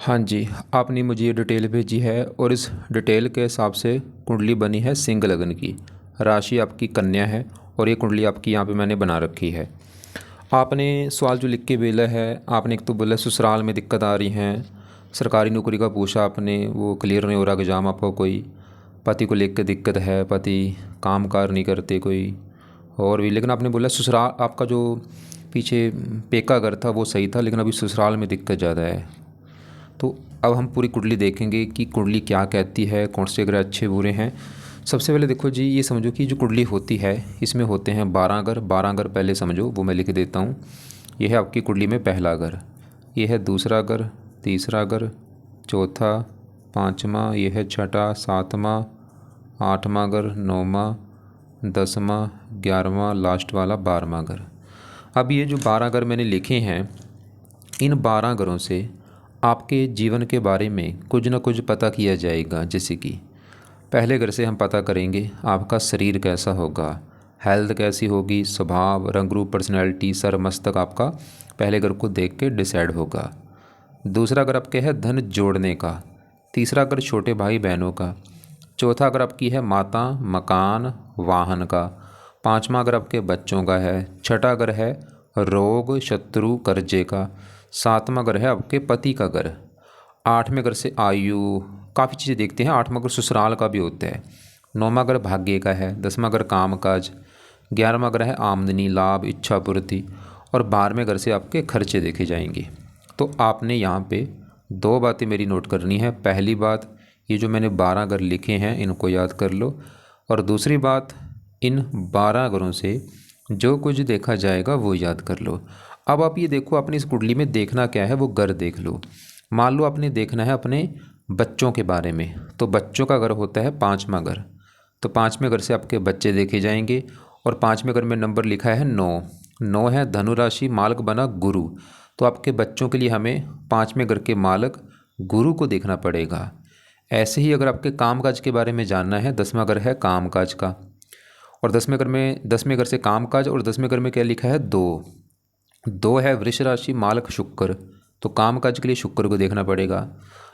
हाँ जी, आपने मुझे ये डिटेल भेजी है और इस डिटेल के हिसाब से कुंडली बनी है सिंह लगन की। राशि आपकी कन्या है और ये कुंडली आपकी यहाँ पे मैंने बना रखी है। आपने सवाल जो लिख के भेजा है, आपने एक तो बोला ससुराल में दिक्कत आ रही हैं, सरकारी नौकरी का पूछा आपने, वो क्लियर नहीं हो रहा एग्ज़ाम आपका कोई, पति को लेकर दिक्कत है, पति काम कार नहीं करते कोई और भी, लेकिन आपने बोला ससुराल आपका जो पीछे पेका घर था वो सही था, लेकिन अभी ससुराल में दिक्कत ज़्यादा है। तो अब हम पूरी कुंडली देखेंगे कि कुंडली क्या कहती है, कौन से ग्रह अच्छे बुरे हैं। सबसे पहले देखो जी, ये समझो कि जो कुंडली होती है इसमें होते हैं 12 घर। 12 घर पहले समझो, वो मैं लिख देता हूँ। ये है आपकी कुंडली में पहला घर, ये है दूसरा घर, तीसरा घर, चौथा, पाँचवा, ये है छठा, सातवां, आठवां घर, नौवां, 10वां, 11वां, लास्ट वाला 12वां घर। अब ये जो 12 घर मैंने लिखे हैं, इन 12 घरों से आपके जीवन के बारे में कुछ ना कुछ पता किया जाएगा। जैसे कि पहले घर से हम पता करेंगे आपका शरीर कैसा होगा, हेल्थ कैसी होगी, स्वभाव, रंग रूप, पर्सनैलिटी, सर मस्तक आपका पहले घर को देख के डिसाइड होगा। दूसरा घर आपके है धन जोड़ने का, तीसरा घर छोटे भाई बहनों का, चौथा घर आपकी है माता, मकान, वाहन का, पांचवा घर आपके बच्चों का है, छठा घर है रोग, शत्रु, कर्जे का, सातवां घर है आपके पति का घर, आठवें घर से आयु, काफ़ी चीज़ें देखते हैं। आठवां घर ससुराल का भी होता है, नौवां घर भाग्य का है, 10वां घर काम काज, 11वां घर है आमदनी, लाभ, इच्छा पूर्ति और 12वें घर से आपके खर्चे देखे जाएंगे। तो आपने यहाँ पे दो बातें मेरी नोट करनी है। पहली बात, ये जो मैंने 12 घर लिखे हैं इनको याद कर लो, और दूसरी बात, इन 12 घरों से जो कुछ देखा जाएगा वो याद कर लो। अब आप ये देखो, अपनी इस कुंडली में देखना क्या है वो घर देख लो। मान लो आपने देखना है अपने बच्चों के बारे में, तो बच्चों का घर होता है 5वां घर, तो 5वें घर से आपके बच्चे देखे जाएंगे। और 5वें घर में नंबर लिखा है 9, 9 है धनु राशि, मालक बना गुरु, तो आपके बच्चों के लिए हमें 5वें घर के मालक गुरु को देखना पड़ेगा। ऐसे ही अगर आपके कामकाज के बारे में जानना है, 10वां घर है कामकाज का, और 10वें घर से कामकाज, और 10वें घर में क्या लिखा है 2, 2 है वृष राशि, मालक शुक्र, तो कामकाज के लिए शुक्र को देखना पड़ेगा।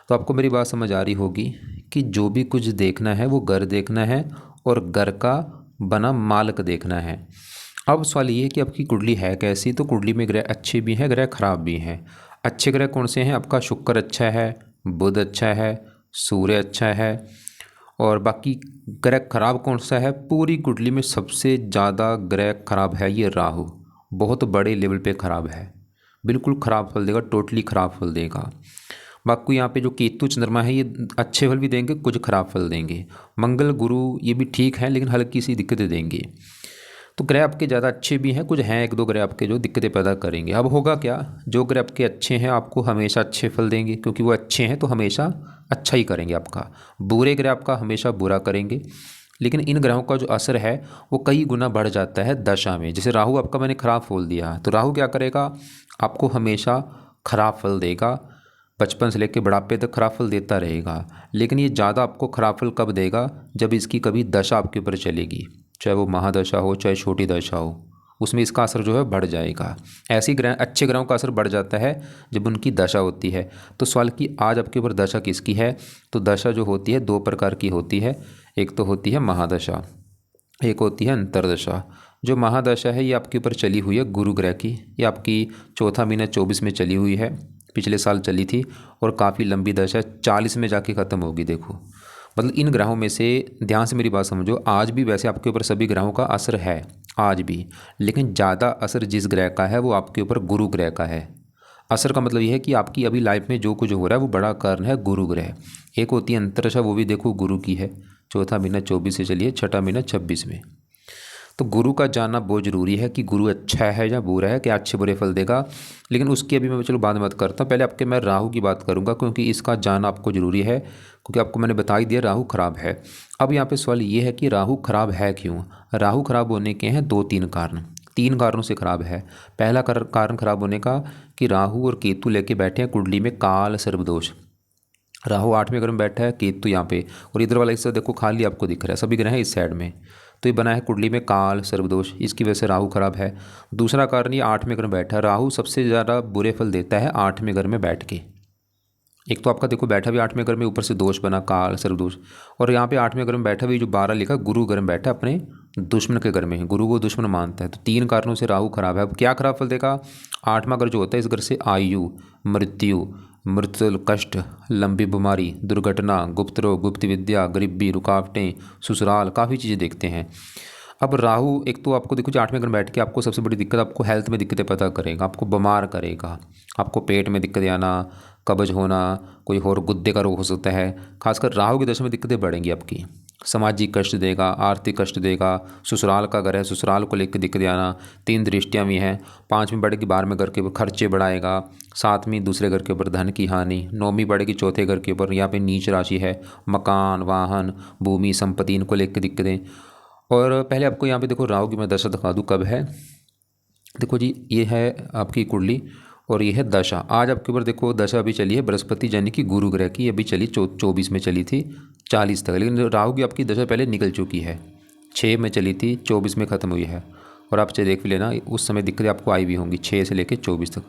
तो आपको मेरी बात समझ आ रही होगी कि जो भी कुछ देखना है वो घर देखना है और घर का बना मालक देखना है। अब सवाल ये है कि आपकी कुंडली है कैसी। तो कुंडली में ग्रह अच्छे भी हैं, ग्रह खराब भी हैं। अच्छे ग्रह कौन से हैं? आपका शुक्र अच्छा है, बुध अच्छा है, सूर्य अच्छा है। और बाकी ग्रह खराब कौन सा है? पूरी कुंडली में सबसे ज़्यादा ग्रह खराब है ये राहु, बहुत बड़े लेवल पे खराब है, बिल्कुल ख़राब फल देगा, टोटली ख़राब फल देगा। बाकी यहाँ पे जो केतु चंद्रमा है ये अच्छे फल भी देंगे, कुछ खराब फल देंगे। मंगल गुरु ये भी ठीक है, लेकिन हल्की सी दिक्कतें देंगे। तो ग्रह आपके ज़्यादा अच्छे भी हैं, कुछ हैं एक दो ग्रह आपके जो दिक्कतें पैदा करेंगे। अब होगा क्या, जो ग्रह आपके अच्छे हैं आपको हमेशा अच्छे फल देंगे, क्योंकि वो अच्छे हैं तो हमेशा अच्छा ही करेंगे आपका। बुरे ग्रह आपका हमेशा बुरा करेंगे। लेकिन इन ग्रहों का जो असर है वो कई गुना बढ़ जाता है दशा में। जैसे राहु आपका मैंने खराब फल दिया, तो राहु क्या करेगा, आपको हमेशा खराब फल देगा, बचपन से लेकर बुढ़ापे तक खराब फल देता रहेगा। लेकिन ये ज़्यादा आपको खराब फल कब देगा, जब इसकी कभी दशा आपके ऊपर चलेगी, चाहे वो महादशा हो चाहे छोटी दशा हो, उसमें इसका असर जो है बढ़ जाएगा। ऐसे ग्रह, अच्छे ग्रहों का असर बढ़ जाता है जब उनकी दशा होती है। तो सवाल कि आज आपके ऊपर दशा किसकी है, तो दशा जो होती है दो प्रकार की होती है। एक तो होती है महादशा, एक होती है अंतरदशा। जो महादशा है ये आपके ऊपर चली हुई है गुरु ग्रह की, ये आपकी चौथा महीना 24 में चली हुई है, पिछले साल चली थी, और काफ़ी लंबी दशा 40 में जाके ख़त्म होगी। देखो, मतलब इन ग्रहों में से, ध्यान से मेरी बात समझो, आज भी वैसे आपके ऊपर सभी ग्रहों का असर है आज भी, लेकिन ज़्यादा असर जिस ग्रह का है वो आपके ऊपर गुरु ग्रह का है। असर का मतलब यह है कि आपकी अभी लाइफ में जो कुछ हो रहा है वो बड़ा कारण है गुरु ग्रह। एक होती है अंतरदशा, वो भी देखो गुरु की है, चौथा महीना 24 से चलिए, छठा महीना 26 में। तो गुरु का जानना बहुत ज़रूरी है कि गुरु अच्छा है या बुरा है, क्या अच्छे बुरे फल देगा। लेकिन उसकी अभी मैं चलो बाद में बात करता हूँ, पहले आपके मैं राहु की बात करूँगा, क्योंकि इसका जानना आपको ज़रूरी है, क्योंकि आपको मैंने बता ही दिया राहु खराब है। अब यहाँ पे सवाल ये है कि राहु खराब है क्यों। राहु खराब होने के हैं दो तीन कारण, तीन कारणों से खराब है। पहला कारण खराब होने का कि राहु और केतु लेके बैठे हैं कुंडली में काल सर्पदोष। राहु 8वें घर में बैठा है, केतु यहाँ पे, और इधर वाला हिस्सा देखो खाली आपको दिख रहा है, सभी ग्रह हैं इस साइड में। तो ये बना है कुंडली में काल सर्पदोष, इसकी वजह से राहु खराब है। दूसरा कारण ये 8वें घर में बैठा है। राहु सबसे ज़्यादा बुरे फल देता है 8वें घर में बैठ के, एक तो आपका देखो बैठा भी 8वें घर में, ऊपर से दोष बना काल सर्वदोष, और यहाँ पे 8वें घर में बैठा भी जो 12 लिखा गुरु घर में बैठा अपने दुश्मन के घर में, गुरु को दुश्मन मानता है। तो 3 कारणों से राहु खराब है। अब क्या खराब फल देगा? 8वां घर जो होता है इस घर से आयु, मृत्यु कष्ट, लंबी बीमारी, दुर्घटना, गुप्त रोग, गुप्त विद्या, गरीबी, रुकावटें, ससुराल, काफ़ी चीज़ें देखते हैं। अब राहु एक तो आपको देखो 8वें घर में बैठ के आपको सबसे बड़ी दिक्कत, आपको हेल्थ में दिक्कतें पैदा करेगा, आपको बीमार करेगा, आपको पेट में दिक्कत आना, कब्ज होना, कोई और गुद्दे का रोग हो सकता है। खासकर राहु की दशा में दिक्कतें बढ़ेंगी आपकी, सामाजिक कष्ट देगा, आर्थिक कष्ट देगा, ससुराल का घर है, ससुराल को लेकर दिक्कत आना, 3 दृष्टियाँ भी हैं, 5वीं बढ़ेगी 12वें घर के ऊपर खर्चे बढ़ाएगा, 7वीं दूसरे घर के ऊपर धन की हानि, 9वीं बढ़ेगी चौथे घर के ऊपर, यहाँ पे नीच राशि है, मकान, वाहन, भूमि, संपत्ति, इनको लेकर दिक्कतें। और पहले आपको यहाँ पे देखो राहु की मैं दशा दिखा दूँ कब है। देखो जी ये है आपकी कुंडली और ये है दशा। आज आपके ऊपर देखो दशा अभी चली है बृहस्पति यानी कि गुरु ग्रह की, अभी चली 24 में चली थी 40 तक, लेकिन राहु की आपकी दशा पहले निकल चुकी है, 6 में चली थी 24 में ख़त्म हुई है। और आप चाहे देख भी लेना उस समय दिक्कतें आपको आई भी होंगी 6 से लेकर 24 तक।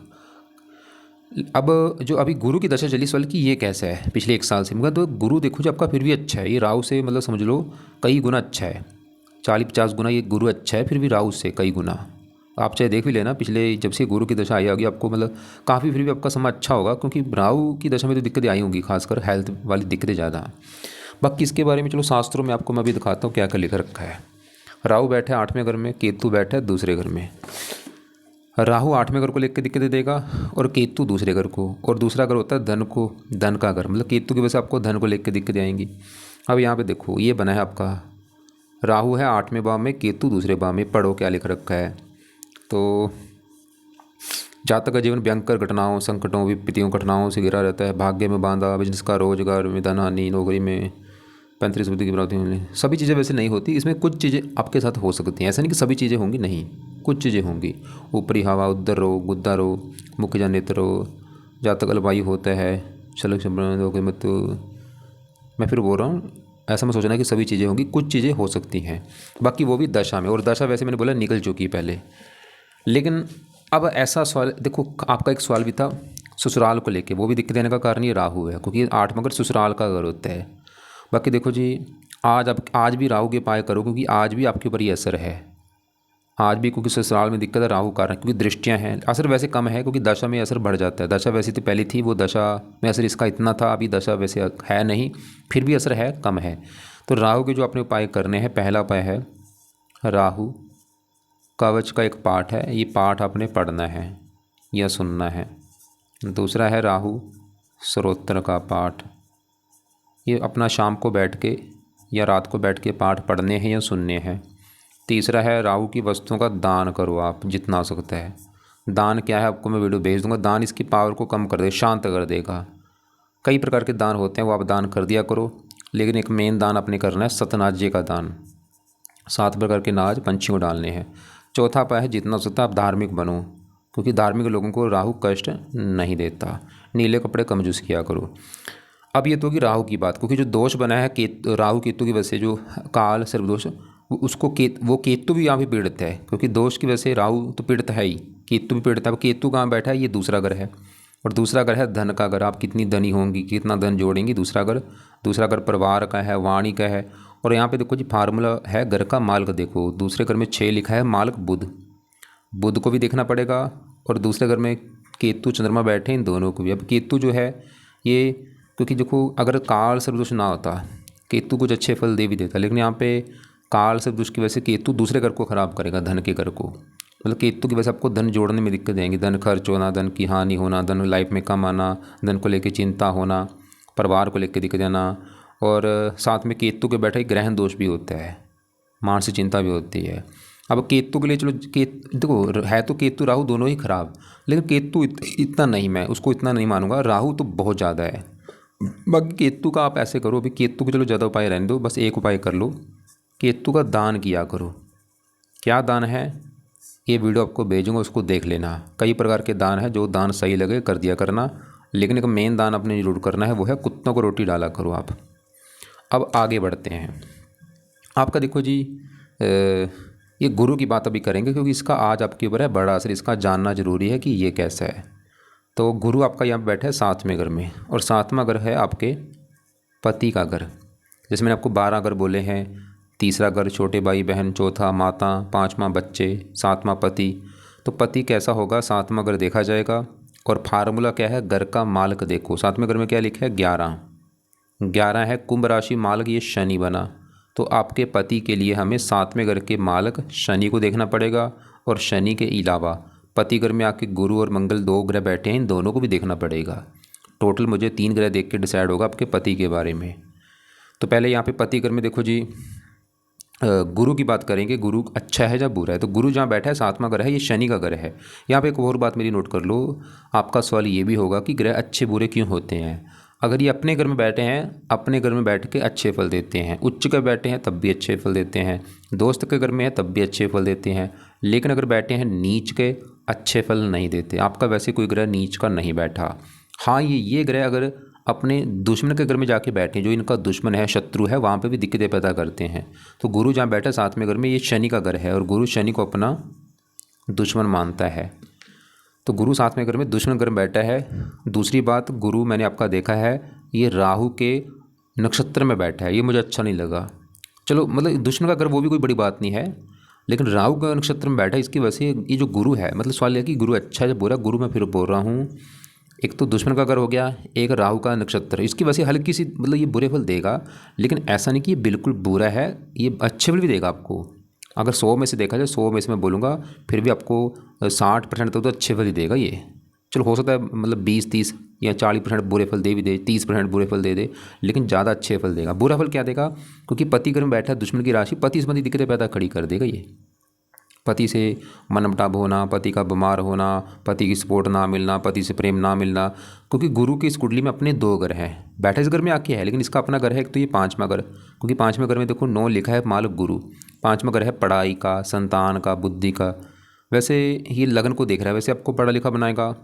अब जो अभी गुरु की दशा चली सवाल कि ये कैसा है पिछले 1 साल से, मगर तो गुरु देखो जो आपका फिर भी अच्छा है, ये राहु से मतलब समझ लो कई गुना अच्छा है, 40-50 गुना ये गुरु अच्छा है, फिर भी राहु से कई गुना। आप चाहे देख भी लेना पिछले जब से गुरु की दशा आई होगी आपको मतलब काफ़ी फिर भी आपका समय अच्छा होगा, क्योंकि राहु की दशा में तो दिक्कतें आई होंगी, खासकर हेल्थ वाली दिक्कतें ज़्यादा। बाकी इसके बारे में चलो शास्त्रों में आपको मैं भी दिखाता हूँ क्या क्या लिखा रखा है। राहु बैठा है 8वें घर में, केतु बैठा है दूसरे घर में। राहु 8वें घर को लेकर दिक्कतें देगा और केतु दूसरे घर को, और दूसरा घर होता है धन को, धन का घर, मतलब केतु की वजह से आपको धन को लेकर दिक्कतें आएंगी। अब यहाँ पे देखो ये बना है आपका राहु है 8वें भाव में, केतु दूसरे भाव में, पढ़ो क्या लिख रखा है। तो जातक का जीवन भयंकर घटनाओं, संकटों, विपत्तियों, घटनाओं से घिरा रहता है, भाग्य में बांधा, बिजनेस का, रोजगार में धन हानि, नौकरी में 35 बुद्धि की प्राप्ति मिलनी। सभी चीज़ें वैसे नहीं होती, इसमें कुछ चीज़ें आपके साथ हो सकती हैं, ऐसा नहीं कि सभी चीज़ें होंगी, नहीं, कुछ चीज़ें होंगी। ऊपरी हवा, उदर रोग, गुद्दा रोग, मुख्य या नेत्र रोग, जातक अलवायु होता है, शलक संबंध, मत, मैं फिर बोल रहा हूँ ऐसा मैं सोचना कि सभी चीज़ें होंगी, कुछ चीज़ें हो सकती हैं, बाकी वो भी दशा में, और दशा वैसे मैंने बोला निकल चुकी है पहले। लेकिन अब ऐसा सवाल देखो, आपका एक सवाल भी था ससुराल को लेके, वो भी दिक्कत देने का कारण ये राहु है, क्योंकि 8 मगर ससुराल का घर होता है। बाकी देखो जी आज भी राहु के उपाय करो, क्योंकि आज भी आपके ऊपर ये असर है, आज भी, क्योंकि ससुराल में दिक्कत है राहु कारण, क्योंकि दृष्टियां हैं। असर वैसे कम है क्योंकि दशा में असर बढ़ जाता है, दशा वैसी तो पहले थी, वो दशा में असर इसका इतना था, अभी दशा वैसे है नहीं, फिर भी असर है, कम है। तो राहु के जो अपने उपाय करने हैं, पहला उपाय है राहु कवच का एक पाठ है, ये पाठ आपने पढ़ना है या सुनना है। दूसरा है राहु स्तोत्र का पाठ, ये अपना शाम को बैठ के या रात को बैठ के पाठ पढ़ने हैं या सुनने हैं। तीसरा है राहु की वस्तुओं का दान करो आप जितना हो सकता है। दान क्या है आपको मैं वीडियो भेज दूंगा, दान इसकी पावर को कम कर देगा, शांत कर देगा। कई प्रकार के दान होते हैं, वो आप दान कर दिया करो, लेकिन एक मेन दान अपने करना है सतनाज्य का दान, 7 प्रकार के नाज पंछियों को डालने हैं। चौथा उपाय है जितना हो सकता है आप धार्मिक बनो, क्योंकि धार्मिक लोगों को राहु कष्ट नहीं देता। नीले कपड़े कम यूज़ किया करो। अब ये तो होगी राहु की बात, क्योंकि जो दोष बना है राहु केतु की वजह से, जो काल सर्वदोष, उसको वो केतु भी यहाँ भी पीड़ित है, क्योंकि दोष की वजह से राहु तो पीड़ित है ही, केतु भी पीड़ित है। अब केतु कहाँ बैठा है, ये दूसरा घर है, और दूसरा घर है धन का घर, आप कितनी धनी होंगी, कितना धन जोड़ेंगी। दूसरा घर परिवार का है, वाणी का है। और यहाँ पे देखो जी फार्मूला है घर का मालिक, देखो दूसरे घर में 6 लिखा है, मालिक बुध को भी देखना पड़ेगा, और दूसरे घर में केतु चंद्रमा बैठे, इन दोनों को भी। अब केतु जो है ये, क्योंकि देखो अगर काल सर्वदोष ना होता, केतु कुछ अच्छे फल दे भी देता, लेकिन यहाँ पे काल सर्वदोष की वजह से केतु दूसरे घर को खराब करेगा, धन के घर को, मतलब केतु की वजह से आपको धन जोड़ने में दिक्कत आएंगी, धन खर्च होना, धन की हानि होना, धन लाइफ में कम आना, धन को लेकर चिंता होना, परिवार को लेकर दिक्कत आना। और साथ में केतु के बैठे ग्रहण दोष भी होता है, मानसिक चिंता भी होती है। अब केतु के लिए चलो देखो है तो केतु राहु दोनों ही खराब, लेकिन केतु इतना नहीं, मैं उसको इतना नहीं मानूंगा, राहु तो बहुत ज़्यादा है। बाकी केतु का आप ऐसे करो, अभी केतु के चलो ज़्यादा उपाय रहने दो, बस एक उपाय कर लो, केतु का दान किया करो। क्या दान है ये वीडियो आपको भेजूंगा, उसको देख लेना। कई प्रकार के दान है, जो दान सही लगे कर दिया करना, लेकिन एक मेन दान अपने जरूर करना है, वो है कुत्तों को रोटी डाला करो आप। अब आगे बढ़ते हैं। आपका देखो जी ये गुरु की बात अभी करेंगे, क्योंकि इसका आज आपके ऊपर है बड़ा असर, इसका जानना जरूरी है कि ये कैसा है। तो गुरु आपका यहाँ बैठा है 7वें घर में, और 7वां घर है आपके पति का घर। जैसे मैंने आपको 12 घर बोले हैं, तीसरा घर छोटे भाई बहन, चौथा माता, 5वां बच्चे, 7वां पति। तो पति कैसा होगा, 7वां घर देखा जाएगा। और फार्मूला क्या है, घर का मालक देखो। 7वें घर में क्या लिखा है, 11। 11 है कुंभ राशि मालक, ये शनि बना। तो आपके पति के लिए हमें 7वें घर के मालक शनि को देखना पड़ेगा, और शनि के अलावा पति घर में आके गुरु और मंगल 2 ग्रह बैठे हैं, इन दोनों को भी देखना पड़ेगा। टोटल मुझे 3 ग्रह देख के डिसाइड होगा आपके पति के बारे में। तो पहले यहाँ पे पति घर में देखो जी, गुरु की बात करेंगे, गुरु अच्छा है या बुरा है। तो गुरु जहाँ बैठा है 7वां घर है, ये शनि का घर है। यहाँ पे एक और बात मेरी नोट कर लो, आपका सवाल ये भी होगा कि ग्रह अच्छे बुरे क्यों होते हैं। अगर ये अपने घर में बैठे हैं, अपने घर में बैठ के अच्छे फल देते हैं, उच्च के बैठे हैं तब भी अच्छे फल देते हैं, दोस्त के घर में है तब भी अच्छे फल देते हैं। लेकिन अगर बैठे हैं नीच के, अच्छे फल नहीं देते। आपका वैसे कोई ग्रह नीच का नहीं बैठा। हाँ, ये ग्रह अगर अपने दुश्मन के घर में जाके बैठे, जो इनका दुश्मन है, शत्रु है, वहाँ पे भी दिक्कतें पैदा करते हैं। तो गुरु जहाँ बैठा 7वें घर में, ये शनि का घर है, और गुरु शनि को अपना दुश्मन मानता है। तो गुरु 7वें घर में दुश्मन घर में बैठा है। दूसरी बात, गुरु मैंने आपका देखा है ये राहु के नक्षत्र में बैठा है, ये मुझे अच्छा नहीं लगा। चलो मतलब दुश्मन का घर वो भी कोई बड़ी बात नहीं है, लेकिन राहु का नक्षत्र में बैठा है, इसकी वजह से ये जो गुरु है, मतलब सवाल यह कि गुरु अच्छा है या बुरा। गुरु मैं फिर बोल रहा हूँ, एक तो दुश्मन का घर हो गया, एक राहु का नक्षत्र, इसकी वजह से हल्की सी मतलब ये बुरे फल देगा। लेकिन ऐसा नहीं कि ये बिल्कुल बुरा है, ये अच्छे फल भी देगा आपको। अगर 100 में से देखा जाए, 100 में से मैं बोलूँगा फिर भी आपको 60% तक तो अच्छे फल ही देगा ये। चलो हो सकता है मतलब 20-30 या 40% बुरे फल दे भी दे, 30% बुरे फल दे दे, लेकिन ज़्यादा अच्छे फल देगा। बुरा फल क्या देगा, क्योंकि पति घर में बैठा है दुश्मन की राशि, पति संबंधी दिक्कतें पैदा खड़ी कर देगा ये। पति से मनमुटाव होना, पति का बीमार होना, पति की सपोर्ट ना मिलना, पति से प्रेम ना मिलना। क्योंकि गुरु की इस कुंडली में अपने 2 घर हैं, बैठा इस घर में आके है, लेकिन इसका अपना घर है एक तो ये 5वां घर। क्योंकि 5वें घर में देखो 9 लिखा है मालक गुरु। 5वां घर है पढ़ाई का, संतान का, बुद्धि का। वैसे ये लगन को देख रहा है, वैसे आपको पढ़ा लिखा बनाएगा,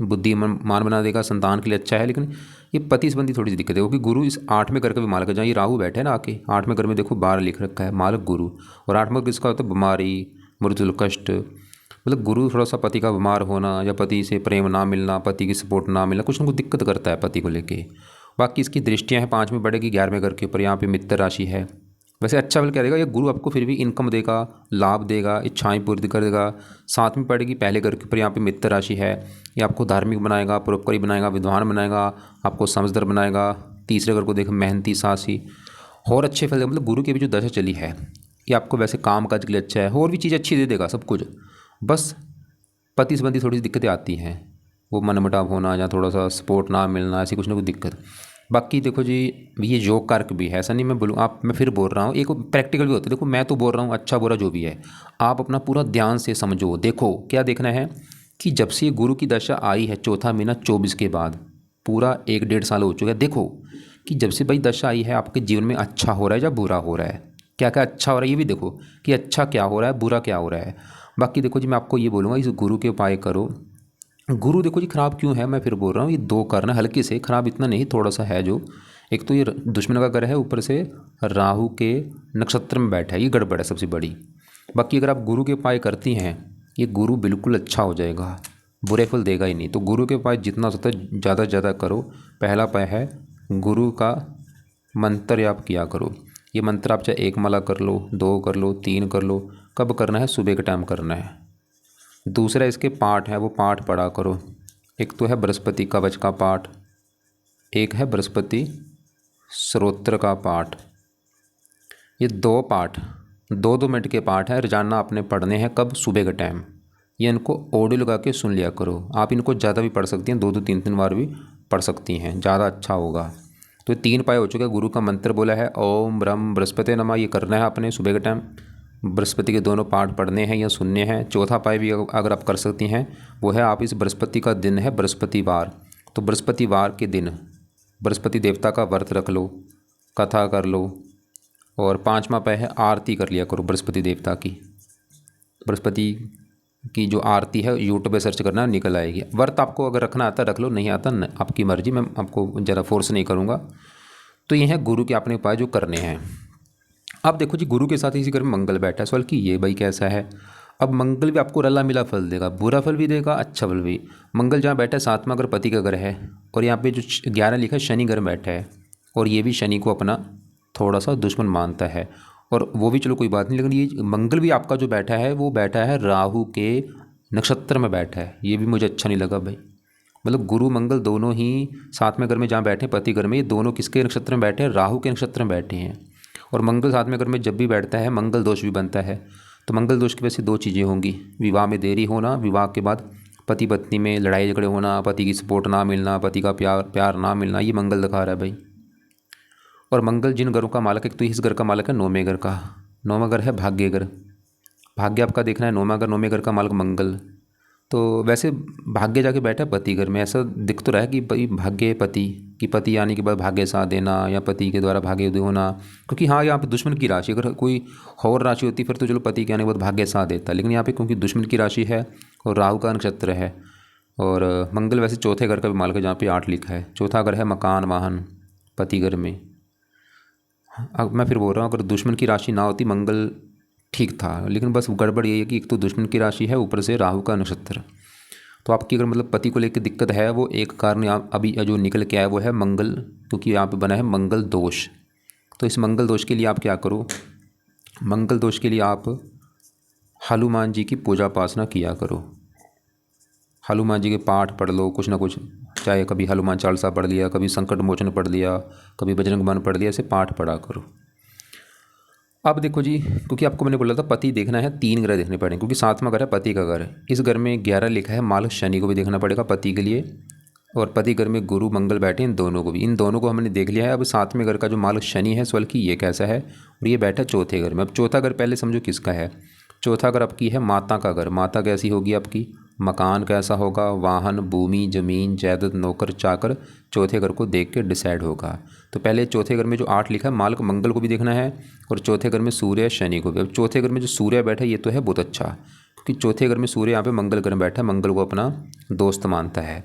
बुद्धिमान बना देगा, संतान के लिए अच्छा है। लेकिन ये पति संबंधी थोड़ी सी दिक्कत है, क्योंकि गुरु इस 8वें घर का भी मालक है। जहाँ ये राहु बैठे है ना आके, 8वें घर में देखो 12 लिख रखा है मालक गुरु। और 8वां घर किसका होता है, बीमारी, मृत्यु, कष्ट। मतलब गुरु थोड़ा सा पति का बीमार होना, या पति से प्रेम ना मिलना, पति की सपोर्ट ना मिलना, कुछ ना कुछ दिक्कत करता है पति को लेके। बाकी इसकी दृष्टियां हैं 5 में बढ़ेगी, 11वें घर के ऊपर, यहाँ पे मित्र राशि है। वैसे अच्छा फल क्या देगा ये गुरु, आपको फिर भी इनकम देगा, लाभ देगा, इच्छाएं पूरी कर देगा। 7 में पड़ेगी पहले घर के ऊपर, यहाँ पे मित्र राशि है। ये आपको धार्मिक बनाएगा, परोपकारी बनाएगा, विद्वान बनाएगा, आपको समझदार बनाएगा। तीसरे घर को देखो मेहनती, साहसी, और अच्छे फल। मतलब गुरु की भी जो दशा चली है ये आपको वैसे काम काज के लिए अच्छा है, और भी चीज़ें अच्छी दे देगा सब कुछ। बस पति संबंधी थोड़ी सी दिक्कतें आती हैं, वो मनमुटाव होना या थोड़ा सा सपोर्ट ना मिलना, ऐसी कुछ ना कुछ दिक्कत। बाकी देखो जी, ये योग कारक भी है, ऐसा नहीं मैं बोलूँ आप, मैं फिर बोल रहा हूँ, एक प्रैक्टिकल भी होता है। देखो मैं तो बोल रहा हूँ अच्छा बुरा जो भी है, आप अपना पूरा ध्यान से समझो। देखो क्या देखना है कि जब से गुरु की दशा आई है, चौथा महीना 24 के बाद, पूरा 1-1.5 साल हो चुका है। देखो कि जब से भाई दशा आई है, आपके जीवन में अच्छा हो रहा है या बुरा हो रहा है, क्या क्या अच्छा हो रहा है ये भी देखो कि अच्छा क्या हो रहा है, बुरा क्या हो रहा है। बाकी देखो जी, मैं आपको ये बोलूँगा इस गुरु के उपाय करो। गुरु देखो जी खराब क्यों है, मैं फिर बोल रहा हूँ, ये 2 कारण है, हल्के से खराब, इतना नहीं, थोड़ा सा है जो। एक तो ये दुश्मन का घर है, ऊपर से राहु के नक्षत्र में बैठा है, ये गड़बड़ है सबसे बड़ी। बाकी अगर आप गुरु के उपाय करती हैं, ये गुरु बिल्कुल अच्छा हो जाएगा, बुरे फल देगा ही नहीं। तो गुरु के उपाय जितना हो सकता है ज़्यादा से ज़्यादा करो। पहला उपाय है गुरु का मंत्र आप किया करो। ये मंत्र आप चाहे 1 माला कर लो, 2 कर लो, 3 कर लो। कब करना है, सुबह के टाइम करना है। दूसरा इसके पाठ है, वो पाठ पढ़ा करो। एक तो है बृहस्पति कवच का पाठ, एक है बृहस्पति स्तोत्र का पाठ। ये 2 पाठ 2-2 मिनट के पाठ है, रोजाना आपने पढ़ने हैं। कब, सुबह के टाइम। ये इनको ऑडियो लगा के सुन लिया करो। आप इनको ज़्यादा भी पढ़ सकती हैं, 2-2 3-3 बार भी पढ़ सकती हैं, ज़्यादा अच्छा होगा। तो 3 उपाय हो चुके हैं। गुरु का मंत्र बोला है, ओम ब्रह्म बृहस्पति नमः, ये करना है आपने सुबह के टाइम। बृहस्पति के दोनों पाठ पढ़ने हैं या सुनने हैं। चौथा उपाय भी अगर आप कर सकती हैं, वो है आप इस बृहस्पति का दिन है बृहस्पतिवार, तो बृहस्पतिवार के दिन बृहस्पति देवता का व्रत रख लो, कथा कर लो। और 5वां उपाय है आरती कर लिया करो बृहस्पति देवता की। बृहस्पति की जो आरती है यूट्यूब पे सर्च करना, निकल आएगी। व्रत आपको अगर रखना आता रख लो, नहीं आता आपकी मर्जी, मैं आपको ज़रा फोर्स नहीं करूँगा। तो ये है गुरु के अपने उपाय जो करने हैं। अब देखो जी, गुरु के साथ इसी घर में मंगल बैठा है। सवाल कि ये भाई कैसा है। अब मंगल भी आपको रला मिला फल देगा, बुरा फल भी देगा, अच्छा फल भी। मंगल जहाँ बैठा है 7वां घर पति का घर है, और यहाँ पे जो 11 लिखा है शनि घर बैठा है, और ये भी शनि को अपना थोड़ा सा दुश्मन मानता है। और वो भी चलो कोई बात नहीं, लेकिन ये मंगल भी आपका जो बैठा है वो बैठा है राहु के नक्षत्र में बैठा है, ये भी मुझे अच्छा नहीं लगा भाई। मतलब गुरु मंगल दोनों ही 7वें घर में जहाँ बैठे हैं पति घर में, ये दोनों किसके नक्षत्र में बैठे हैं? राहु के नक्षत्र में बैठे हैं। और मंगल 7वें घर में जब भी बैठता है मंगल दोष भी बनता है। तो मंगल दोष की वजह से दो चीज़ें होंगी, विवाह में देरी होना, विवाह के बाद पति पत्नी में लड़ाई झगड़े होना, पति की सपोर्ट ना मिलना, पति का प्यार प्यार ना मिलना, ये मंगल दिखा रहा है भाई। और मंगल जिन घरों का मालक है, तो इस घर का मालक है 9वें घर का। 9वां घर है भाग्य घर, भाग्य आपका देखना है 9वां घर, 9वें घर का मालक मंगल। तो वैसे भाग्य जाके बैठा है पति घर में, ऐसा दिख तो रहा है कि भाई भाग्य पति कि पति आने के बाद भाग्य साथ देना, या पति के द्वारा भाग्य होना। क्योंकि हाँ यहाँ पे दुश्मन की राशि, अगर कोई और राशि होती फिर तो चलो पति के आने के बाद भाग्य साथ देता, लेकिन यहाँ पे क्योंकि दुश्मन की राशि है और राहु का नक्षत्र है, और मंगल वैसे चौथे घर का भी मालक है जहाँ पे 8 लिखा है। चौथा घर है मकान वाहन पति घर में। अब मैं फिर बोल रहा हूँ अगर दुश्मन की राशि ना होती मंगल ठीक था, लेकिन बस गड़बड़ ये है कि एक तो दुश्मन की राशि है, ऊपर से राहु का नक्षत्र। तो आपकी अगर मतलब पति को लेकर दिक्कत है, वो एक कारण यहाँ अभी जो निकल के आया वो है मंगल, क्योंकि यहाँ पे बना है मंगल दोष। तो इस मंगल दोष के लिए आप क्या करो? मंगल दोष के लिए आप हनुमान जी की पूजा उपासना किया करो। हनुमान जी के पाठ पढ़ लो, कुछ ना कुछ, चाहे कभी हनुमान चालीसा पढ़ लिया, कभी संकट मोचन पढ़ लिया, कभी बजरंग बाण पढ़ लिया, ऐसे पाठ पढ़ा करो। अब देखो जी, क्योंकि आपको मैंने बोला था पति देखना है, 3 ग्रह देखने पड़ेंगे, क्योंकि 7वां घर है पति का घर है। इस घर में 11 लिखा है, मालक शनि को भी देखना पड़ेगा पति के लिए, और पति घर में गुरु मंगल बैठे, इन दोनों को भी, इन दोनों को हमने देख लिया है। अब 7वें घर का जो मालक शनि है स्वल की, ये कैसा है, और ये बैठा चौथे घर में। अब चौथा घर पहले समझो किसका है। चौथा घर आपकी है माता का घर। माता कैसी होगी आपकी? मकान कैसा होगा, वाहन, भूमि, जमीन, जायदाद, नौकर चाकर, चौथे घर को देख के डिसाइड होगा। तो पहले चौथे घर में जो 8 लिखा है, मालक मंगल को भी देखना है, और चौथे घर में सूर्य शनि को भी। अब चौथे घर में जो सूर्य बैठा है ये तो है बहुत अच्छा, क्योंकि चौथे घर में सूर्य यहाँ पे मंगल घर में बैठा है, मंगल को अपना दोस्त मानता है।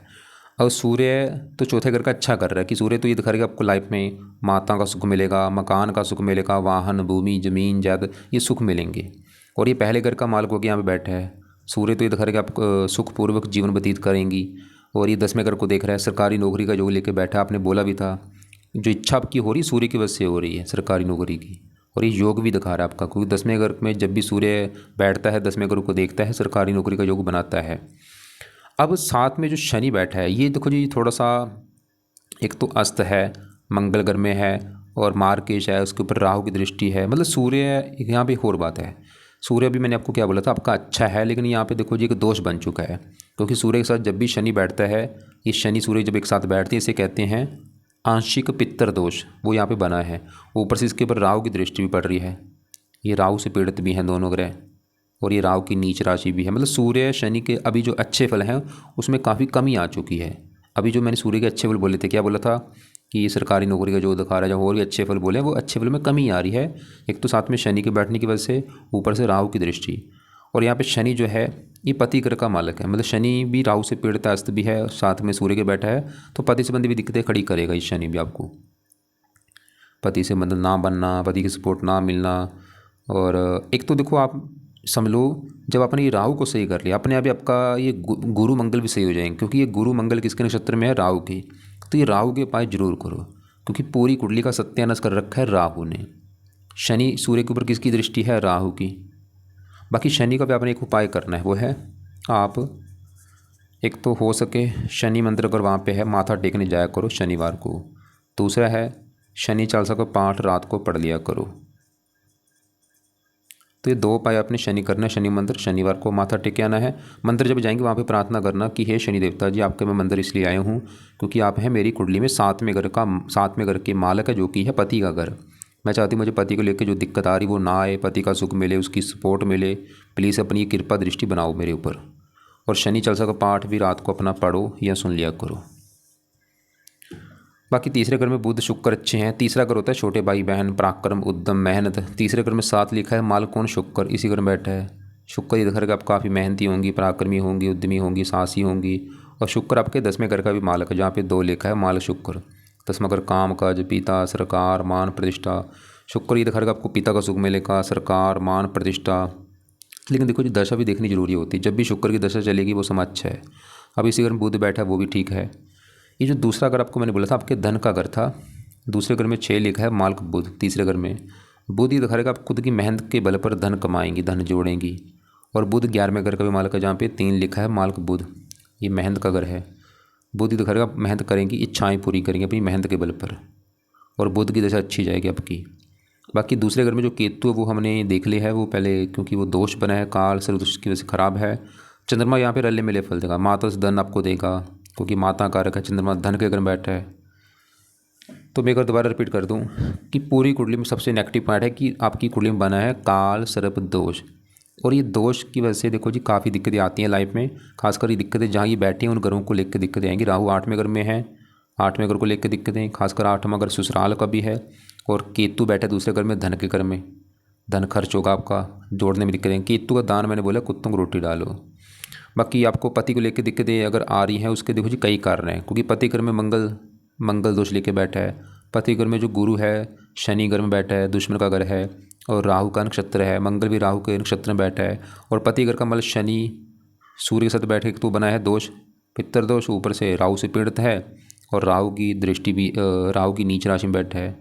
और सूर्य तो चौथे घर का अच्छा कर रहा है कि सूर्य तो ये दिखा रहा है कि आपको लाइफ में माता का सुख मिलेगा, मकान का सुख मिलेगा, वाहन, भूमि, जमीन, जायदाद, ये सुख मिलेंगे। और ये पहले घर का मालक होकर यहाँ पे बैठा है। सूर्य तो ये दिखा रहा है कि आप सुखपूर्वक जीवन व्यतीत करेंगी। और ये 10वें घर को देख रहा है, सरकारी नौकरी का योग लेके बैठा। आपने बोला भी था जो इच्छा आपकी हो रही सूर्य की वजह से हो रही है, सरकारी नौकरी की। और ये योग भी दिखा रहा है आपका, क्योंकि 10वें घर में जब भी सूर्य बैठता है 10वें घर को देखता है, सरकारी नौकरी का योग बनाता है। अब साथ में जो शनि बैठा है ये देखो जी, थोड़ा सा एक तो अस्त है, मंगल घर में है, और मार्केश है, उसके ऊपर राहु की दृष्टि है। मतलब सूर्य यहाँ पे एक और बात है, सूर्य भी मैंने आपको क्या बोला था आपका अच्छा है, लेकिन यहाँ पे देखो जी एक दोष बन चुका है, क्योंकि सूर्य के साथ जब भी शनि बैठता है, ये शनि सूर्य जब एक साथ बैठते हैं इसे कहते हैं आंशिक पित्तर दोष, वो यहाँ पे बना है। ऊपर से इसके ऊपर राहु की दृष्टि भी पड़ रही है, ये राहु से पीड़ित भी हैं दोनों ग्रह, और ये राहु की नीच राशि भी है। मतलब सूर्य शनि के अभी जो अच्छे फल हैं उसमें काफ़ी कमी आ चुकी है। अभी जो मैंने सूर्य के अच्छे फल बोले थे, क्या बोला था कि ये सरकारी नौकरी का जो दिखा रहा है, जो और भी अच्छे फल बोले, वो अच्छे फल में कमी आ रही है। एक तो साथ में शनि के बैठने की वजह से, ऊपर से राहु की दृष्टि, और यहाँ पे शनि जो है ये पति ग्रह का मालक है। मतलब शनि भी राहु से पीड़ित अस्त भी है, साथ में सूर्य के बैठा है, तो पति संबंधी भी दिक्कतें खड़ी करेगा इस शनि भी आपको। पति से मतलब ना बनना, पति की सपोर्ट ना मिलना। और एक तो देखो आप समझ लो, जब आपने ये राहु को सही कर लिया, अपने आप ही आपका ये गुरु मंगल भी सही हो जाएंगे, क्योंकि ये गुरु मंगल किसके नक्षत्र में है? राहु के। तो ये राहु के उपाय जरूर करो, क्योंकि पूरी कुंडली का सत्यानाश कर रखा है राहु ने। शनि सूर्य के ऊपर किसकी दृष्टि है? राहु की। बाकी शनि का भी आपने एक उपाय करना है, वो है आप एक तो हो सके शनि मंदिर अगर वहाँ पे है माथा टेकने जाया करो शनिवार को। दूसरा है शनि चालीसा का पाठ रात को पढ़ लिया करो। तो ये 2 उपाय आपने शनि करना है, शनि मंदिर शनिवार को माथा टेके आना है। मंदिर जब जाएंगे वहाँ पे प्रार्थना करना कि हे शनि देवता जी, आपके मैं मंदिर इसलिए आया हूँ क्योंकि आप हैं मेरी कुंडली में 7वें घर के मालक है, जो कि है पति का घर। मैं चाहती हूँ मुझे पति को लेकर जो दिक्कत आ रही वो ना आए, पति का सुख मिले, उसकी सपोर्ट मिले। प्लीज़ अपनी कृपा दृष्टि बनाओ मेरे ऊपर। और शनि चालीसा का पाठ भी रात को अपना पढ़ो या सुन लिया करो। बाकी तीसरे घर में बुध शुक्र अच्छे हैं। तीसरा घर होता है छोटे भाई बहन, पराक्रम, उद्यम, मेहनत। तीसरे घर में 7 लिखा है, मालक कौन? शुक्र, इसी घर में बैठा है। शुक्र ये घर का आप काफ़ी मेहनती होंगी, पराक्रमी होंगी, उद्यमी होंगी, साहसी होंगी। और शुक्र आपके 10वें घर का भी मालक है, जहाँ पे 2 लिखा है, मालक शुक्र। 10वां घर काम काज, पिता, सरकार, मान प्रतिष्ठा। शुक्र ये घर का आपको पिता का सुख मिलेगा, सरकार, मान प्रतिष्ठा, लेकिन देखो जी दशा भी देखनी जरूरी होती है, जब भी शुक्र की दशा चलेगी वो समय अच्छा है। अब इसी घर में बुध बैठा है वो भी ठीक है। ये जो दूसरा घर आपको मैंने बोला था आपके धन का घर था, दूसरे घर में 6 लिखा है माल्क बुध, तीसरे घर में बुध ये दिखाएगा आप खुद की मेहनत के बल पर धन कमाएंगी, धन जोड़ेंगी। और बुध 11वें घर का भी मालिक है जहाँ पे 3 लिखा है माल्क बुध, ये मेहनत का घर है। बुध ये दिखाएगा आप मेहनत करेंगी, इच्छाएं पूरी करेंगे अपनी मेहनत के बल पर, और बुध की दशा अच्छी जाएगी आपकी। बाकी दूसरे घर में जो केतु है वो हमने देख लिया है, वो पहले क्योंकि वो दोष बना है काल से, उसकी वजह से खराब है। चंद्रमा यहाँ पे रले मिले फल देगा, माता से धन आपको देगा क्योंकि माता कारक है, चंद्रमा धन के घर में बैठा है। तो मैं एक बार दोबारा रिपीट कर दूं कि पूरी कुंडली में सबसे नेगेटिव पॉइंट है कि आपकी कुंडली में बना है काल सर्प दोष, और ये दोष की वजह से देखो जी काफ़ी दिक्कतें आती हैं लाइफ में। खासकर ये दिक्कतें जहाँ ये बैठी हैं उन घरों को लेकर दिक्कतें आएंगी। राहु 8वें घर में है, 8वें घर को लेकर दिक्कतें, खासकर 8वां घर ससुराल का भी है, और केतु बैठा है दूसरे घर में धन के घर में, धन खर्च होगा आपका, जोड़ने में दिक्कतें। केतु का दान मैंने बोला कुत्तों को रोटी डालो। बाकी आपको पति को लेकर दिक्कतें अगर आ रही हैं उसके देखो जी कई कारण हैं, क्योंकि पति घर में मंगल दोष लेके बैठा है, पति घर में जो गुरु है शनि घर में बैठा है, दुश्मन का घर है, और राहु का नक्षत्र है, मंगल भी राहु के नक्षत्र में बैठा है, और पति घर का मतलब शनि सूर्य के साथ बैठे तो बना है दोष, पितर दोष, ऊपर से राहु से पीड़ित है, और राहु की दृष्टि भी राहु की नीच राशि में बैठा है।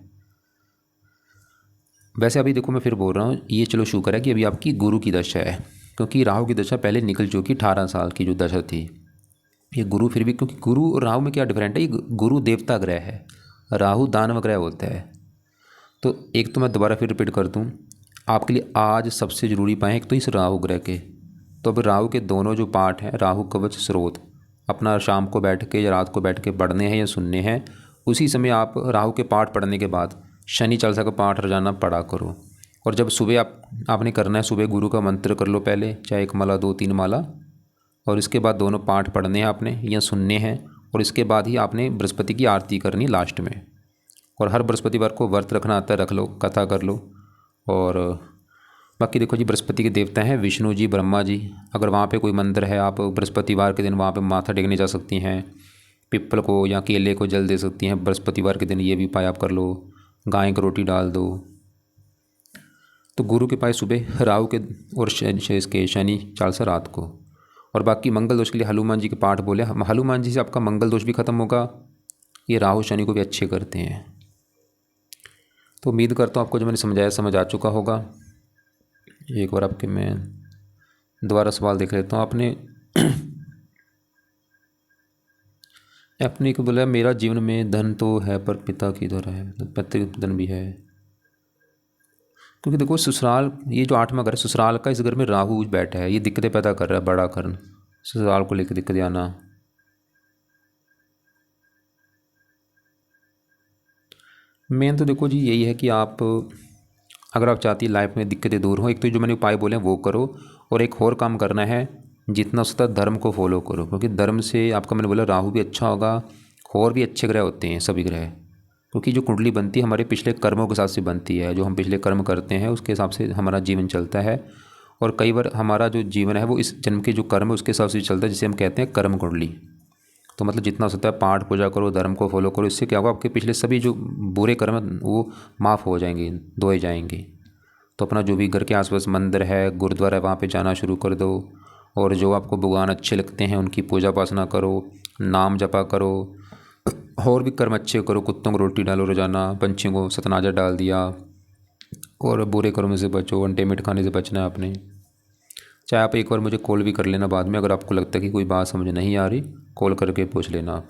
वैसे अभी देखो मैं फिर बोल रहा हूँ, ये चलो शुक्र है कि अभी आपकी गुरु की दशा है, क्योंकि राहु की दशा पहले निकल चुकी 18 साल की जो दशा थी। ये गुरु फिर भी, क्योंकि गुरु और राहु में क्या डिफरेंट है, ये गुरु देवता ग्रह है, राहु दानव ग्रह होता है। तो एक तो मैं दोबारा फिर रिपीट कर दूं, आपके लिए आज सबसे ज़रूरी पाएँ एक तो इस राहु ग्रह के, तो अब राहु के दोनों जो पाठ हैं राहु कवच स्रोत, अपना शाम को बैठ के या रात को बैठ के पढ़ने हैं या सुनने हैं। उसी समय आप राहु के पाठ पढ़ने के बाद शनि चालीसा का पाठ रोजाना पढ़ा करो, और जब सुबह आपने करना है, सुबह गुरु का मंत्र कर लो पहले, चाहे 1 माला 2-3 माला, और इसके बाद दोनों पाठ पढ़ने हैं आपने या सुनने हैं, और इसके बाद ही आपने बृहस्पति की आरती करनी लास्ट में। और हर बृहस्पतिवार को व्रत रखना आता है, रख लो, कथा कर लो। और बाकी देखो जी बृहस्पति के देवता हैं विष्णु जी, ब्रह्मा जी, अगर वहाँ पे कोई मंदिर है आप बृहस्पतिवार के दिन वहाँ पे माथा टेकने जा सकती हैं, पिपल को या केले को जल दे सकती हैं बृहस्पतिवार के दिन, ये भी उपाय आप कर लो, गाय को रोटी डाल दो। तो गुरु के पास सुबह, राहु के और इसके शनि चालीसा रात को। और बाकी मंगल दोष के लिए हनुमान जी के पाठ बोले, हनुमान जी से आपका मंगल दोष भी खत्म होगा, ये राहु शनि को भी अच्छे करते हैं। तो उम्मीद करता हूँ आपको जो मैंने समझाया समझ आ चुका होगा। एक बार आपके मैं दोबारा सवाल देख लेता हूँ। आपने को बोला मेरा जीवन में धन तो है पर पिता की तरह है, मतलब पैतृक धन भी है, क्योंकि देखो ससुराल, ये जो 8वां घर है ससुराल का, इस घर में राहु बैठा है, ये दिक्कतें पैदा कर रहा है, बड़ा कारण ससुराल को लेकर दिक्कतें आना। मेन तो देखो जी यही है कि आप अगर आप चाहती है लाइफ में दिक्कतें दूर हो, एक तो जो मैंने उपाय बोले हैं वो करो, और एक और काम करना है, जितना हो सकता है धर्म को फॉलो करो, क्योंकि धर्म से आपका मैंने बोला राहु भी अच्छा होगा, और भी अच्छे ग्रह होते हैं सभी ग्रह, क्योंकि जो कुंडली बनती है हमारे पिछले कर्मों के हिसाब से बनती है, जो हम पिछले कर्म करते हैं उसके हिसाब से हमारा जीवन चलता है। और कई बार हमारा जो जीवन है वो इस जन्म के जो कर्म है उसके हिसाब से चलता है, जिसे हम कहते हैं कर्म कुंडली। तो मतलब जितना हो सकता है पाठ पूजा करो, धर्म को फॉलो करो, इससे क्या होगा आपके पिछले सभी जो बुरे कर्म हैं वो माफ़ हो जाएंगे, धोए जाएंगे। तो अपना जो भी घर के आसपास मंदिर है, गुरुद्वारा है, वहाँ पे जाना शुरू कर दो, और जो आपको भगवान अच्छे लगते हैं उनकी पूजा उपासना करो, नाम जपा करो, और भी कर्म अच्छे करो, कुत्तों को रोटी डालो रोजाना, पंछियों को सतनाजा डाल दिया, और बुरे कर्मों से बचो, अंडे मीट खाने से बचना है आपने। चाहे आप एक बार मुझे कॉल भी कर लेना बाद में, अगर आपको लगता है कि कोई बात समझ नहीं आ रही, कॉल करके पूछ लेना आप।